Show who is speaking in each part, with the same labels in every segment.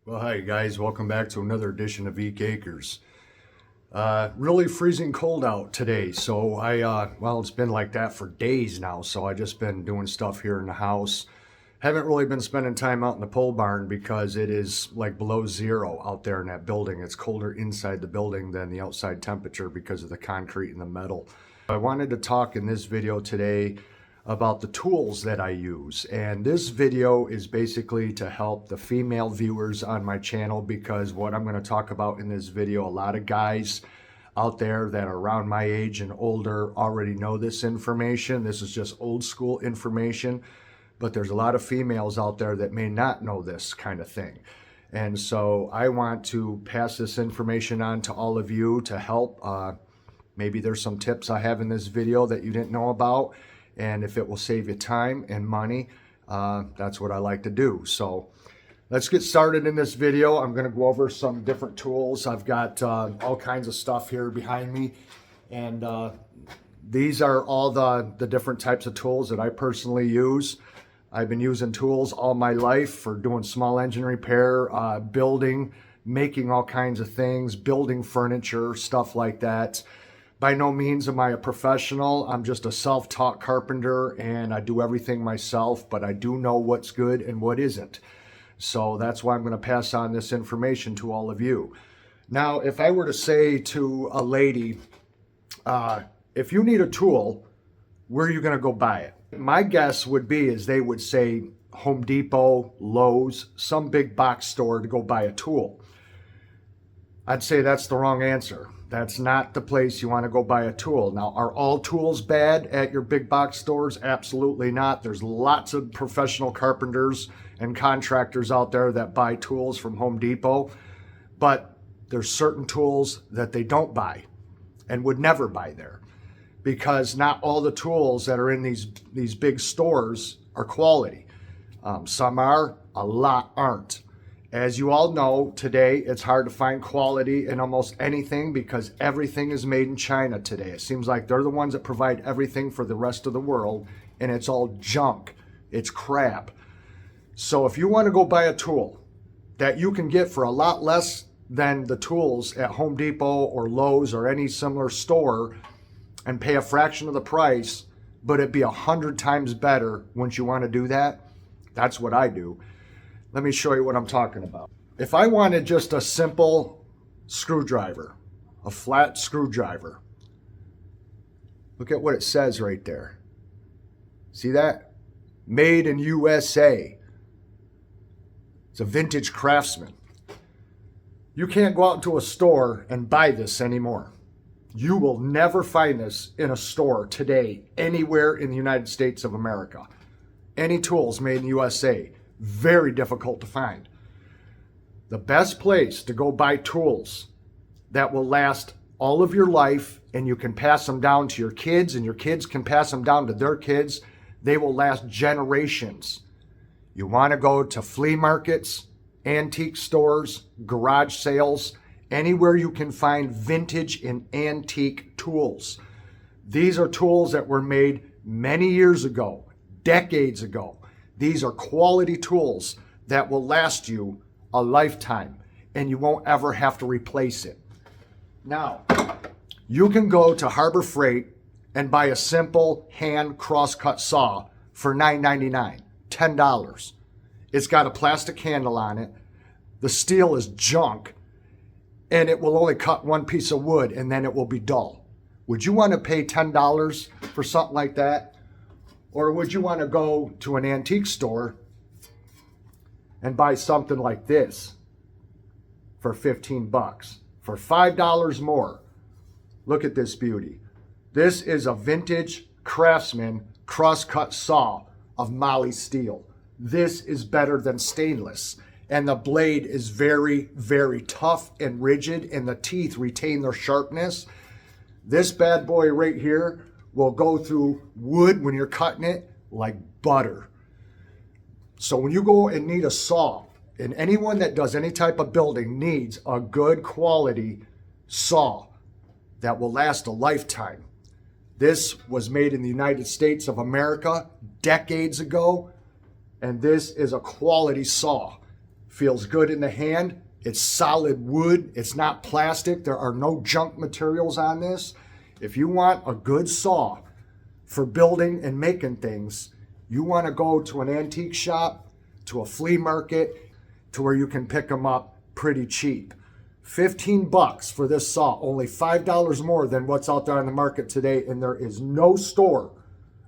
Speaker 1: Well, hi guys, welcome back to another edition of Eek Acres. Really freezing cold out today, so well, it's been like that for days now, so I just been doing stuff here in the house. Haven't really been spending time out in the pole barn because it is like below zero out there in that building. It's colder inside the building than the outside temperature because of the concrete and the metal. I wanted to talk in this video today about the tools that I use. And this video is basically to help the female viewers on my channel, because what I'm going to talk about in this video, a lot of guys out there that are around my age and older already know this information. This is just old school information, but there's a lot of females out there that may not know this kind of thing. And so I want to pass this information on to all of you to help. Maybe there's some tips I have in this video that you didn't know about. And if it will save you time and money, that's what I like to do. So let's get started in this video. I'm going to go over some different tools. I've got all kinds of stuff here behind me. And these are all the different types of tools that I personally use. I've been using tools all my life for doing small engine repair, building, making all kinds of things, building furniture, stuff like that. By no means am I a professional. I'm just a self-taught carpenter and I do everything myself, but I do know what's good and what isn't. So that's why I'm going to pass on this information to all of you. Now, if I were to say to a lady, if you need a tool, where are you going to go buy it? My guess would be is they would say Home Depot, Lowe's, some big box store to go buy a tool. I'd say that's the wrong answer. That's not the place you want to go buy a tool. Now, are all tools bad at your big box stores? Absolutely not. There's lots of professional carpenters and contractors out there that buy tools from Home Depot, but there's certain tools that they don't buy and would never buy there, because not all the tools that are in these big stores are quality. Some are, a lot aren't. As you all know, today it's hard to find quality in almost anything because everything is made in China today. It seems like they're the ones that provide everything for the rest of the world, and it's all junk. It's crap. So if you want to go buy a tool that you can get for a lot less than the tools at Home Depot or Lowe's or any similar store and pay a fraction of the price, but it'd be 100 times better once you want to do that, that's what I do. Let me show you what I'm talking about. If I wanted just a simple screwdriver, a flat screwdriver, look at what it says right there. See that? Made in USA. It's a vintage Craftsman. You can't go out into a store and buy this anymore. You will never find this in a store today, anywhere in the United States of America. Any tools made in USA. Very difficult to find. The best place to go buy tools that will last all of your life and you can pass them down to your kids and your kids can pass them down to their kids, they will last generations. You want to go to flea markets, antique stores, garage sales, anywhere you can find vintage and antique tools. These are tools that were made many years ago, decades ago. These are quality tools that will last you a lifetime and you won't ever have to replace it. Now, you can go to Harbor Freight and buy a simple hand crosscut saw for $9.99, $10. It's got a plastic handle on it. The steel is junk and it will only cut one piece of wood and then it will be dull. Would you want to pay $10 for something like that? Or would you want to go to an antique store and buy something like this for 15 bucks, for $5 more? Look at this beauty. This is a vintage Craftsman crosscut saw of moly steel. This is better than stainless. And the blade is very, very tough and rigid and the teeth retain their sharpness. This bad boy right here will go through wood when you're cutting it like butter. So when you go and need a saw, and anyone that does any type of building needs a good quality saw that will last a lifetime. This was made in the United States of America decades ago, and this is a quality saw. feels good in the hand. It's solid wood. It's not plastic. There are no junk materials on this. If you want a good saw for building and making things, you want to go to an antique shop, to a flea market, to where you can pick them up pretty cheap. 15 bucks for this saw, only $5 more than what's out there on the market today, and there is no store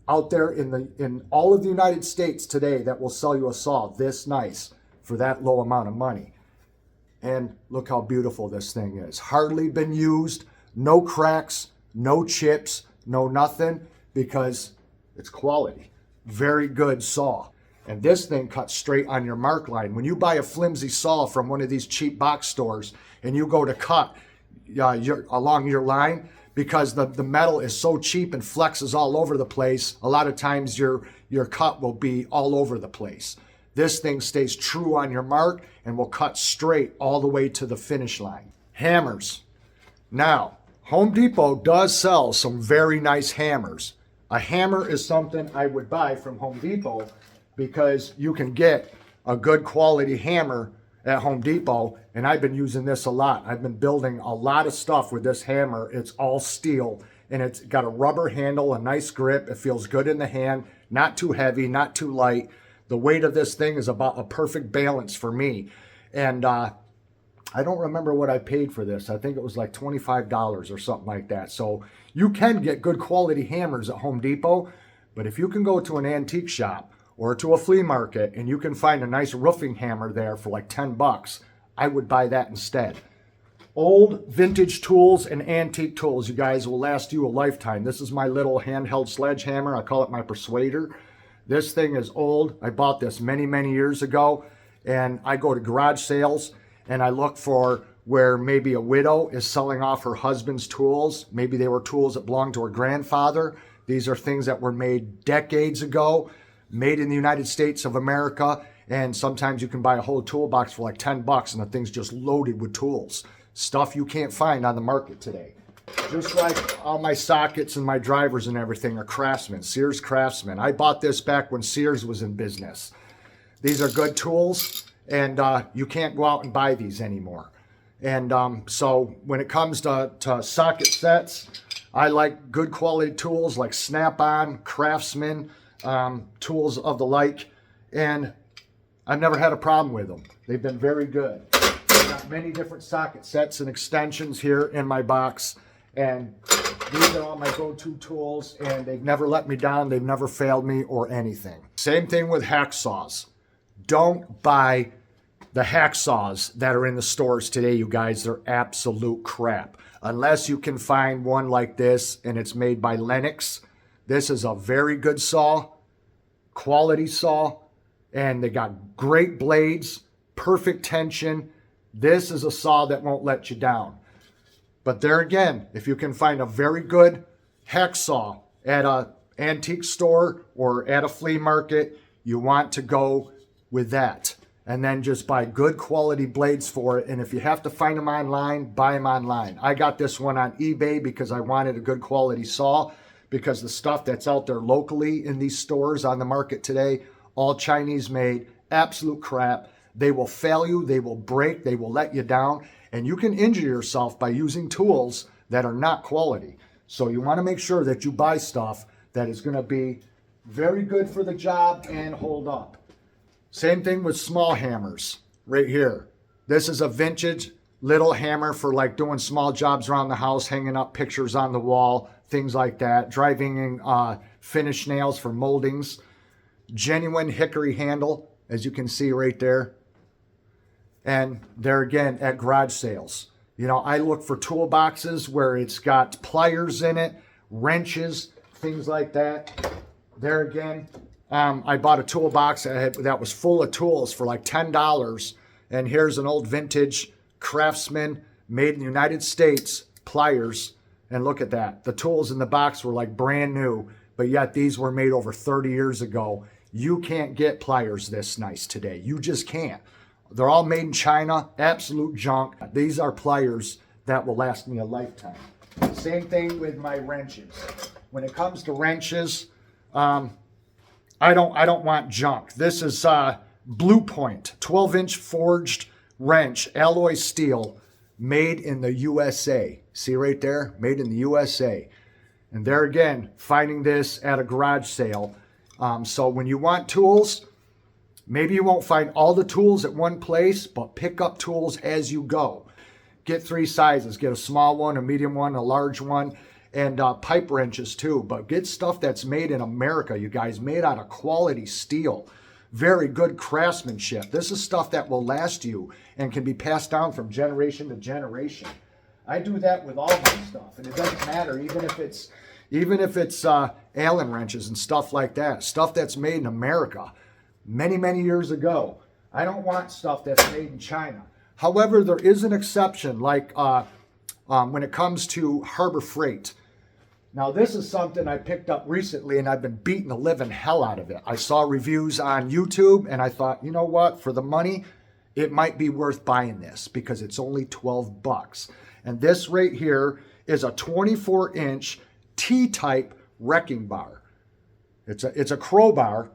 Speaker 1: out there in all of the United States today that will sell you a saw this nice for that low amount of money. And look how beautiful this thing is. Hardly been used, no cracks, no chips, no nothing, because it's quality. Very good saw. And this thing cuts straight on your mark line. When you buy a flimsy saw from one of these cheap box stores and you go to cut along your line, because the metal is so cheap and flexes all over the place, a lot of times your cut will be all over the place. This thing stays true on your mark and will cut straight all the way to the finish line. Hammers. Now, Home Depot does sell some very nice hammers. A hammer is something I would buy from Home Depot because you can get a good quality hammer at Home Depot, and I've been using this a lot. I've been building a lot of stuff with this hammer. It's all steel, and it's got a rubber handle, a nice grip. It feels good in the hand, not too heavy, not too light. The weight of this thing is about a perfect balance for me. And I don't remember what I paid for this. I think it was like $25 or something like that. So you can get good quality hammers at Home Depot, but if you can go to an antique shop or to a flea market and you can find a nice roofing hammer there for like 10 bucks, I would buy that instead. Old vintage tools and antique tools, you guys, will last you a lifetime. This is my little handheld sledgehammer. I call it my Persuader. This thing is old. I bought this many, many years ago, and I go to garage sales and I look for where maybe a widow is selling off her husband's tools. Maybe they were tools that belonged to her grandfather. These are things that were made decades ago, made in the United States of America, and sometimes you can buy a whole toolbox for like 10 bucks and the thing's just loaded with tools. Stuff you can't find on the market today. Just like all my sockets and my drivers and everything are Craftsman, Sears Craftsman. I bought this back when Sears was in business. These are good tools, and you can't go out and buy these anymore. And so when it comes to socket sets, I like good quality tools like Snap-on, Craftsman, tools of the like, and I've never had a problem with them. They've been very good. I've got many different socket sets and extensions here in my box, and these are all my go-to tools, and they've never let me down. They've never failed me or anything. Same thing with hacksaws. Don't buy the hacksaws that are in the stores today, you guys. They're absolute crap. Unless you can find one like this and it's made by Lennox. This is a very good saw, quality saw, and they got great blades, perfect tension. This is a saw that won't let you down. But there again, if you can find a very good hacksaw at an antique store or at a flea market, you want to go with that. And then just buy good quality blades for it. And if you have to find them online, buy them online. I got this one on eBay because I wanted a good quality saw, because the stuff that's out there locally in these stores on the market today, all Chinese made, absolute crap. They will fail you, they will break, they will let you down, and you can injure yourself by using tools that are not quality. So you want to make sure that you buy stuff that is going to be very good for the job and hold up. Same thing with small hammers right here. This is a vintage little hammer for like doing small jobs around the house, hanging up pictures on the wall, things like that, driving finished nails for moldings. Genuine hickory handle, as you can see right there. And there again, at garage sales. You know, I look for toolboxes where it's got pliers in it, wrenches, things like that. There again, I bought a toolbox that was full of tools for like $10. And here's an old vintage Craftsman, made in the United States, pliers. And look at that. The tools in the box were like brand new, but yet these were made over 30 years ago. You can't get pliers this nice today. You just can't. They're all made in China, absolute junk. These are pliers that will last me a lifetime. Same thing with my wrenches. When it comes to wrenches, I don't want junk. This is Blue Point 12-inch forged wrench, alloy steel, made in the USA. See right there? Made in the USA. And there again, finding this at a garage sale. So when you want tools, maybe you won't find all the tools at one place, but pick up tools as you go. Get 3 sizes. Get a small one, a medium one, a large one, and pipe wrenches too. But get stuff that's made in America, you guys, made out of quality steel. Very good craftsmanship. This is stuff that will last you and can be passed down from generation to generation. I do that with all my stuff, and it doesn't matter, even if it's Allen wrenches and stuff like that, stuff that's made in America many, many years ago. I don't want stuff that's made in China. However, there is an exception, like when it comes to Harbor Freight. Now, this is something I picked up recently, and I've been beating the living hell out of it. I saw reviews on YouTube, and I thought, you know what? For the money, it might be worth buying this because it's only 12 bucks. And this right here is a 24-inch T-type wrecking bar. It's a crowbar,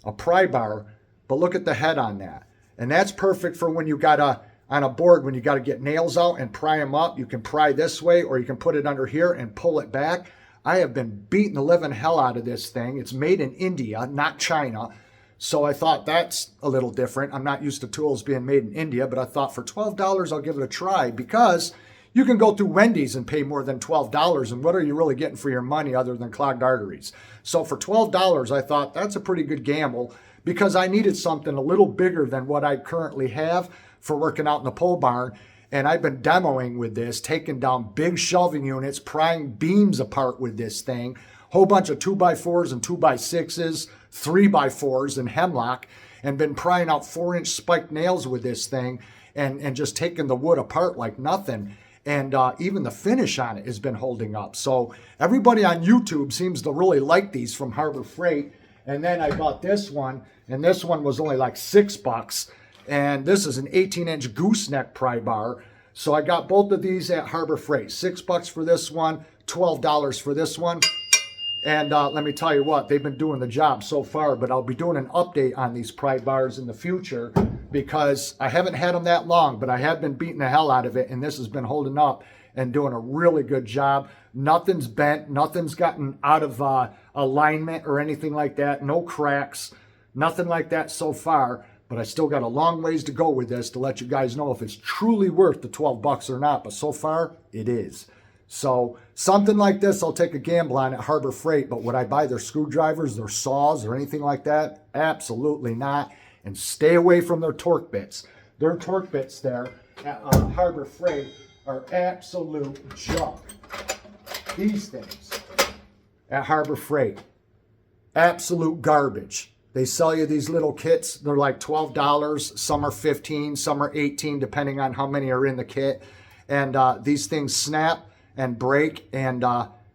Speaker 1: a pry bar, but look at the head on that. And that's perfect for when you got on a board, when you got to get nails out and pry them up. You can pry this way, or you can put it under here and pull it back. I have been beating the living hell out of this thing. It's made in India, not China. So I thought that's a little different. I'm not used to tools being made in India, but I thought for $12, I'll give it a try, because you can go through Wendy's and pay more than $12, and what are you really getting for your money other than clogged arteries? So for $12, I thought that's a pretty good gamble, because I needed something a little bigger than what I currently have for working out in the pole barn. And I've been demoing with this, taking down big shelving units, prying beams apart with this thing, whole bunch of 2x4s and 2x6s, 3x4s and hemlock, and been prying out 4-inch spiked nails with this thing, and just taking the wood apart like nothing. And even the finish on it has been holding up. So everybody on YouTube seems to really like these from Harbor Freight. And then I bought this one, and this one was only like $6. And this is an 18-inch gooseneck pry bar. So I got both of these at Harbor Freight. $6 for this one, $12 for this one. And let me tell you what, they've been doing the job so far, but I'll be doing an update on these pry bars in the future, because I haven't had them that long, but I have been beating the hell out of it, and this has been holding up and doing a really good job. Nothing's bent, nothing's gotten out of alignment or anything like that, no cracks, nothing like that so far. But I still got a long ways to go with this to let you guys know if it's truly worth the 12 bucks or not. But so far, it is. So something like this, I'll take a gamble on at Harbor Freight. But would I buy their screwdrivers, their saws, or anything like that? Absolutely not. And stay away from their torque bits. Their torque bits there at Harbor Freight are absolute junk. These things at Harbor Freight, absolute garbage. They sell you these little kits. They're like $12. Some are $15, some are $18, depending on how many are in the kit. And these things snap and break, and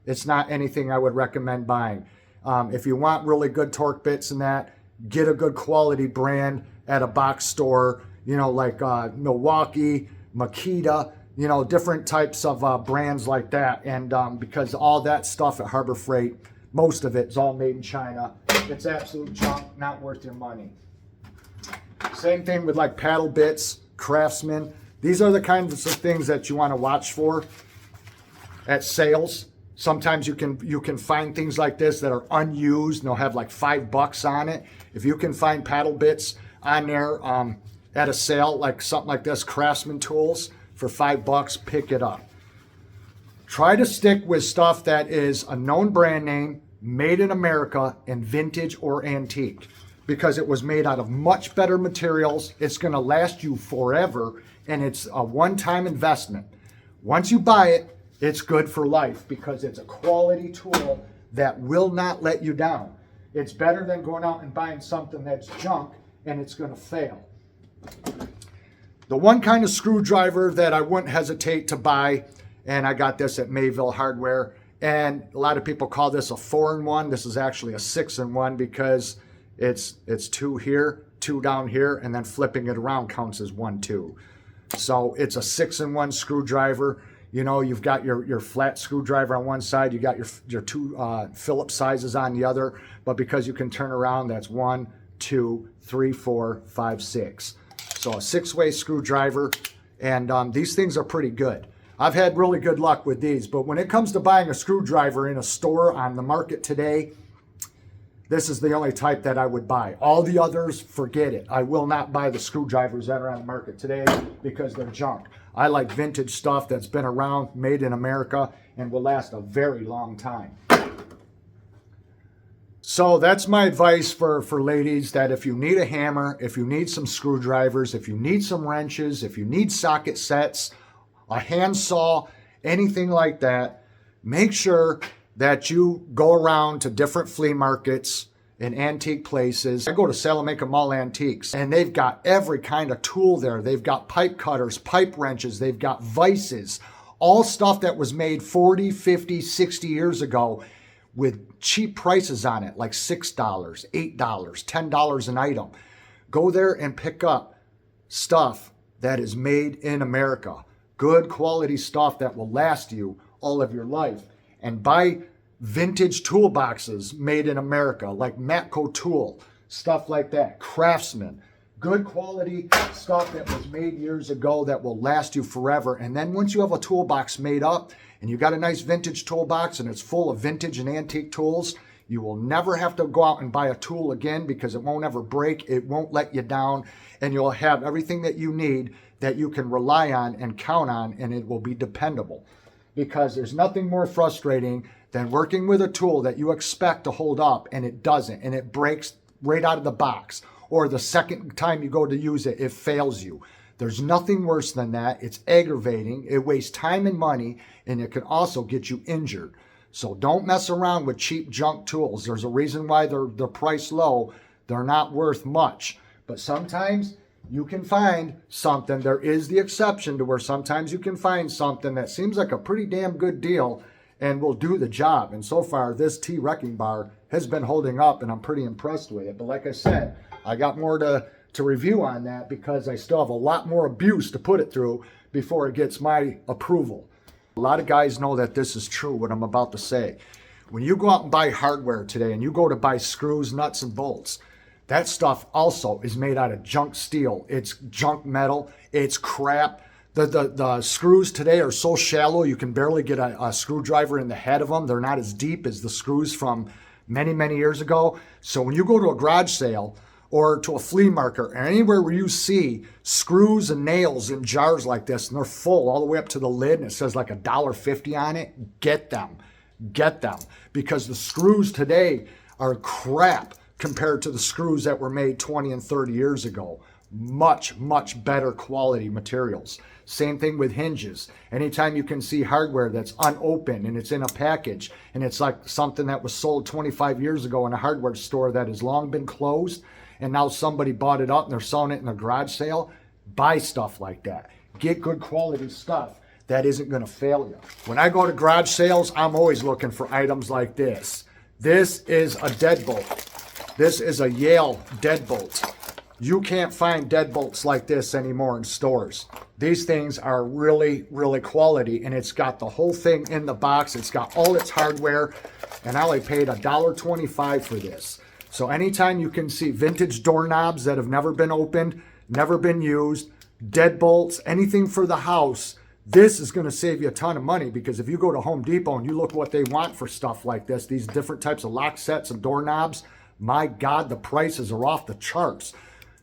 Speaker 1: it's not anything I would recommend buying. If you want really good torque bits and that, get a good quality brand at a box store, you know, like Milwaukee, Makita, you know, different types of brands like that. And because all that stuff at Harbor Freight, most of it is all made in China. It's absolute junk, not worth your money. Same thing with like paddle bits, Craftsman. These are the kinds of things that you want to watch for at sales. Sometimes you can find things like this that are unused, and they'll have like $5 on it. If you can find paddle bits on there at a sale, like something like this, Craftsman tools, for $5, pick it up. Try to stick with stuff that is a known brand name, made in America, and vintage or antique, because it was made out of much better materials. It's going to last you forever, and it's a one-time investment. Once you buy it, it's good for life, because it's a quality tool that will not let you down. It's better than going out and buying something that's junk and it's going to fail. The one kind of screwdriver that I wouldn't hesitate to buy, and I got this at Mayville Hardware, and a lot of people call this a 4-in-1. This is actually a 6-in-1, because it's 2 here, 2 down here, and then flipping it around counts as 1, 2. So it's a 6-in-1 screwdriver. You know, you've got your flat screwdriver on one side, you got your 2 Phillips sizes on the other, but because you can turn around, that's 1, 2, 3, 4, 5, 6. So a 6-way screwdriver, and these things are pretty good. I've had really good luck with these, but when it comes to buying a screwdriver in a store on the market today, this is the only type that I would buy. All the others, forget it. I will not buy the screwdrivers that are on the market today because they're junk. I like vintage stuff that's been around, made in America, and will last a very long time. So that's my advice for ladies, that if you need a hammer, if you need some screwdrivers, if you need some wrenches, if you need socket sets, a handsaw, anything like that, make sure that you go around to different flea markets and antique places. I go to Salamanca Mall Antiques, and they've got every kind of tool there. They've got pipe cutters, pipe wrenches, they've got vices, all stuff that was made 40, 50, 60 years ago with cheap prices on it, like $6, $8, $10 an item. Go there and pick up stuff that is made in America. Good quality stuff that will last you all of your life. And buy vintage toolboxes made in America, like Matco Tool, stuff like that. Craftsman, good quality stuff that was made years ago that will last you forever. And then once you have a toolbox made up and you got a nice vintage toolbox and it's full of vintage and antique tools, you will never have to go out and buy a tool again, because it won't ever break, it won't let you down, and you'll have everything that you need that you can rely on and count on, and it will be dependable. Because there's nothing more frustrating than working with a tool that you expect to hold up and it doesn't, and it breaks right out of the box, or the second time you go to use it, it fails you. There's nothing worse than that. It's aggravating, it wastes time and money, and it can also get you injured. So don't mess around with cheap junk tools. There's a reason why they're priced low. They're not worth much. But sometimes you can find something. There is the exception to where sometimes you can find something that seems like a pretty damn good deal and will do the job. And so far, this T-Wrecking Bar has been holding up, and I'm pretty impressed with it. But like I said, I got more to review on that, because I still have a lot more abuse to put it through before it gets my approval. A lot of guys know that this is true, what I'm about to say. When you go out and buy hardware today and you go to buy screws, nuts, and bolts, that stuff also is made out of junk steel. It's junk metal. It's crap. The screws today are so shallow you can barely get a screwdriver in the head of them. They're not as deep as the screws from many, many years ago. So when you go to a garage sale or to a flea market or anywhere where you see screws and nails in jars like this, and they're full all the way up to the lid, and it says like $1.50 on it, get them. Get them. Because the screws today are crap compared to the screws that were made 20 and 30 years ago. Much, much better quality materials. Same thing with hinges. Anytime you can see hardware that's unopened and it's in a package and it's like something that was sold 25 years ago in a hardware store that has long been closed, and now somebody bought it up and they're selling it in a garage sale, buy stuff like that. Get good quality stuff that isn't going to fail you. When I go to garage sales, I'm always looking for items like this. This is a deadbolt. This is a Yale deadbolt. You can't find deadbolts like this anymore in stores. These things are really, really quality, and it's got the whole thing in the box. It's got all its hardware, and I only paid $1.25 for this. So anytime you can see vintage doorknobs that have never been opened, never been used, deadbolts, anything for the house, this is going to save you a ton of money, because if you go to Home Depot and you look what they want for stuff like this, these different types of lock sets and doorknobs, my God, the prices are off the charts.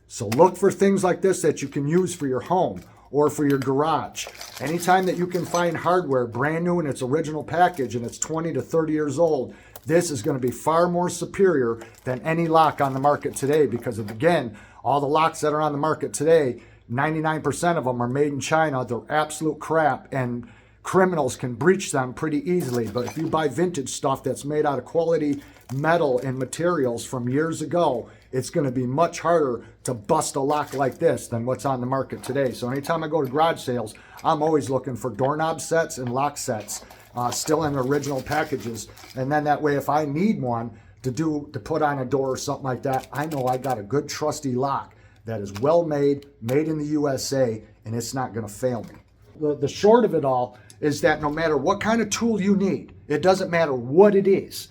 Speaker 1: So look for things like this that you can use for your home or for your garage. Anytime that you can find hardware brand new in its original package and it's 20 to 30 years old, this is going to be far more superior than any lock on the market today, because of, again, all the locks that are on the market today, 99% of them are made in China. They're absolute crap, and criminals can breach them pretty easily. But if you buy vintage stuff that's made out of quality metal and materials from years ago, it's going to be much harder to bust a lock like this than what's on the market today. So anytime I go to garage sales, I'm always looking for doorknob sets and lock sets, still in the original packages. And then that way, if I need one to put on a door or something like that, I know I got a good trusty lock that is well made, made in the USA, and it's not going to fail me. The short of it all is that no matter what kind of tool you need, it doesn't matter what it is,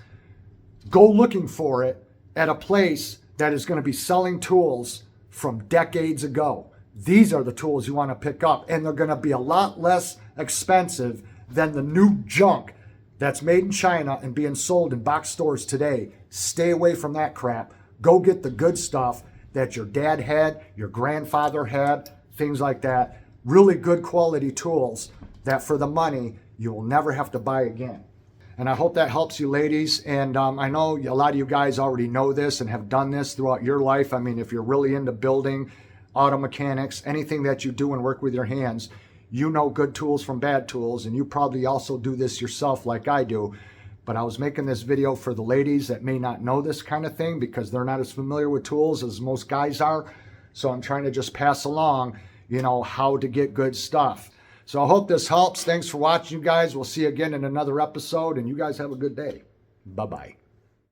Speaker 1: go looking for it at a place that is going to be selling tools from decades ago. These are the tools you want to pick up, and they're going to be a lot less expensive than the new junk that's made in China and being sold in box stores today. Stay away from that crap. Go get the good stuff that your dad had, your grandfather had, things like that. Really good quality tools that for the money you will never have to buy again. And I hope that helps you, ladies. And I know a lot of you guys already know this and have done this throughout your life. I mean, if you're really into building, auto mechanics, anything that you do and work with your hands, you know good tools from bad tools, and you probably also do this yourself like I do. But I was making this video for the ladies that may not know this kind of thing because they're not as familiar with tools as most guys are. So I'm trying to just pass along, how to get good stuff. So I hope this helps. Thanks for watching, you guys. We'll see you again in another episode, and you guys have a good day. Bye-bye.